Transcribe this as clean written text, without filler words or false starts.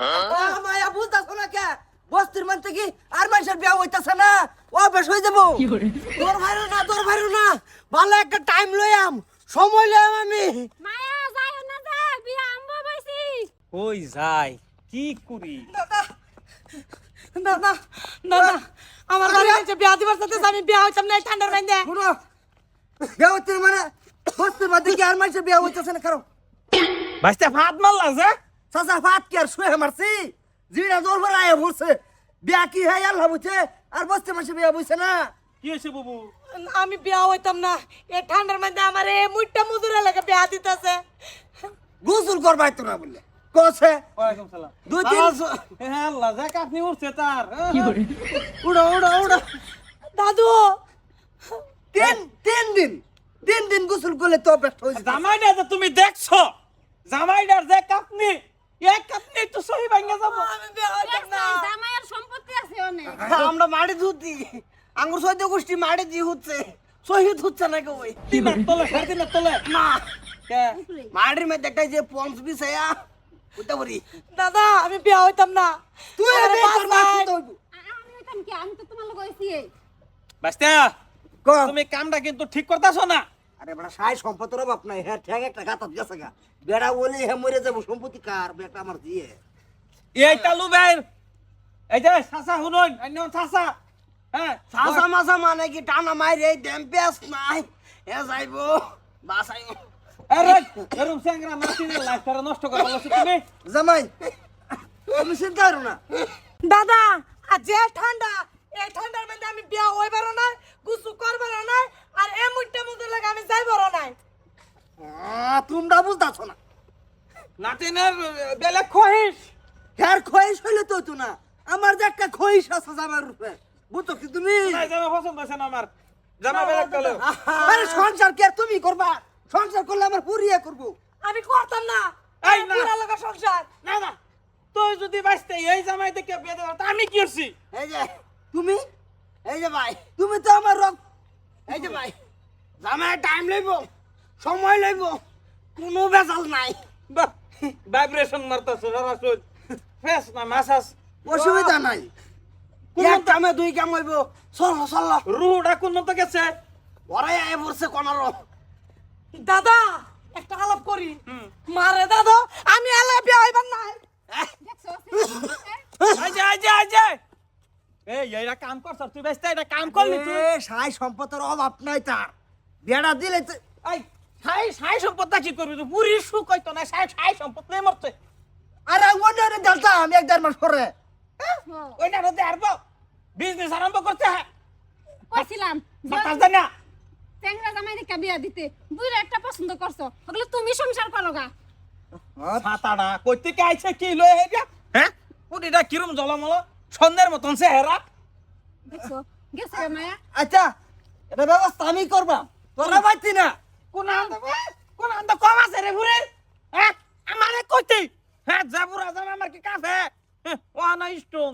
মায়া বুঝতাছ না কে বস্তির মান থেকে আর মানুষের বিয়া হইতাছে না ও বেশ হয়ে যাবো তোর ভাইরো না ভালো একটা টাইম লইয়াম সময় লইয়াম আমি মায়া যাইও না যা বিয়া আম্ব বইছি কই যাই কি করি দাদা দাদা দাদা আমার ঘরে আছে বিয়া দিবার সাথে আমি বিয়া হইতাম না ঠান্ডার বাইন্দে শুনো বিয়া হইতে মানে বস্তির মান থেকে আর মানুষের বিয়া হইতাছে না কারণ বাইস্তে ফাত মারলা যে চাচা ভাত কি আর শুয়ে মারছি জিরা জোর ভরে আয়া বলছে বিয়া কি হয় আল্লাহ বুঝছে আর বস্তির মানুষের বিয়া বুঝছে না কি হইছে বাবু আমি বিয়া হইতাম না এই ঠান্ডার মধ্যে আমার এই মুইটা মজুরা লাগে বিয়া দিতেছে গোসল করবাই তো না বললে কোসে ওয়ালাইকুম সালাম দুই তিন হ্যাঁ আল্লাহ যা কাপনি উঠছে তার উড়া উড়া উড়া দাদু তিন দিন গোসল করলে তো ব্যস্ত হয়েছে জামাইটা যে তুমি দেখছো জামাইটার যে কাপনি এক কাপনি তো সহি ভাঙা যাবো আমি বিয়া হইতাম না জামাইয়ের সম্পত্তি আছে অনেক আমরা মাড়ি ধুতি আঙ্গুর সৈদ্য গোষ্ঠী মাড়ি দি হচ্ছে শহীদ হচ্ছে না কেউ তিনার তলে সাড়ে তিনার তলে না কে মাড়ির মধ্যে একটা যে পঞ্চ বিষ আয়া উঠতে পারি দাদা আমি বিয়া হইতাম না তুই আমি হইতাম কি আমি তো তোমার লগে হইছি বাইস্তে তুমি কামটা কিন্তু ঠিক করতেছো না আরে বড় সাই সম্পত্তির অভাব নাই হ্যাঁ ঠ্যাং একটা গাতাত গেছে গা বেড়া বলি হ্যাঁ মরে যাবো সম্পত্তি কার বেটা আমার দিয়ে এই তালু ভাই এই যে চাচা শুনুন অন্য চাচা হ্যাঁ সাসা মাসা মানে কি টানা মাইরে এই ড্যাম পেস নাই এ যাইবো বাসাইবো আরে এরম স্যাংরা মাছির লাইফটা নষ্ট করে বলছো তুমি জামাই তুমি চিন্তা করো না দাদা আজ যে ঠান্ডা এই ঠান্ডার মধ্যে আমি বিয়া হইবারও না গুছু করবারও না আর এ মুটটা মধ্যে লাগে আমি যাইবারও না তোমরা বুঝতাছো না নাতিনের বেলে খহিস হ্যার খইস হইলে তো না আমার যে একটা খইস আছে জামার রূপে বুঝছো কি তুমি নাই জামা পছন্দ আছে না আমার জামা বেলে গেল আরে সংসার কি আর তুমি করবা সংসার করলে আমার পুরিয়া করব আমি করতাম না এই না। পুরা লাগা সংসার না না তুই যদি বাইস্তে এই জামাই দেখে বিয়ে দেব তা আমি কি করছি এই যে তুমি এই যে ভাই তুমি তো আমার রক এই যে ভাই জামাই টাইম লইব সময় লইব কোনো বেজাল নাই বাহ ভাইব্রেশন মারতাছ রাসুল ফেস না মাসাস অসুবিধা নাই এক কামে দুই কাম হইব চলো চলো রুহটা কোন মতো গেছে ওরাই আয় পড়ছে কোনারো দাদা একটা আলাপ করি মারে দাদা আমি এলা বিয়া হইবার নাই দেখছো আই যে এই এইটা কাম করছ তুই বাইস্তে এটা কাম করলি তুই সাই সম্পদের অভাব নাই তার বেড়া দিলে তো এই সাই সাই সম্পদটা কি করবি তুই পুরি সুখ হইতো না সাই সাই সম্পদ নেই মরছে আরে ওনে দেলতা আমি এক দেড় মাস পরে ওই না রতে আরবো বিজনেস আরম্ভ করতে হ্যাঁ কইছিলাম বাতাস দেন না চ্যাংরা জামাই দেখে বিয়া দিতে বুইরা একটা পছন্দ করছো ওগুলো তুমি সংসার করো গা ছাতাটা কইতে কি আইছে কি লই হেডা হ্যাঁ পুরিটা কিরম জলমল সন্ধ্যের মতন সে হেরা দেখছো গেছে মায়া আচ্ছা এটা ব্যবস্থা আমি করবাম তোরা পাইতি না কোন আন্দা কম আছে রে পুরে হ্যাঁ আমারে কইতে হ্যাঁ যাবুরা জামা আমার কি কাছে ও না স্ট্রং